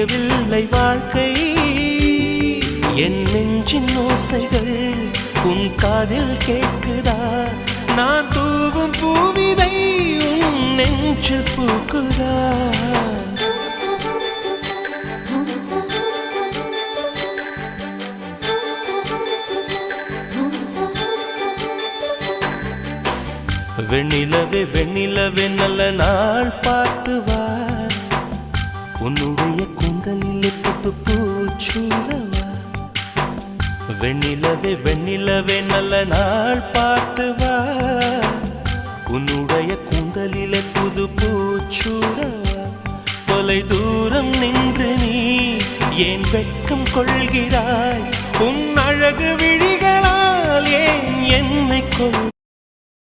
விடியவில்லை வாழ்க்கை என் நெஞ்சின் ஓசைகள் உன் காதில் கேட்குதா நான் தூவும் பூவிதை உன் நெஞ்சில் பூக்குதா வெண்ணிலவே வெண்ணிலவே நல்ல நாள் பார்த்து வா உன்னுடைய கூந்தலில் புத்து பூச்சூடவா வெண்ணிலவே வெண்ணிலவே நல்ல நாள் பார்த்து வா உன்னுடைய கூந்தலில் புது பூச்சூடவா தொலை தூரம் நின்று நீ ஏன் வெட்கம் கொள்கிறாய் உன் அழகு விழிகளால் ஏன் என்னை கொள்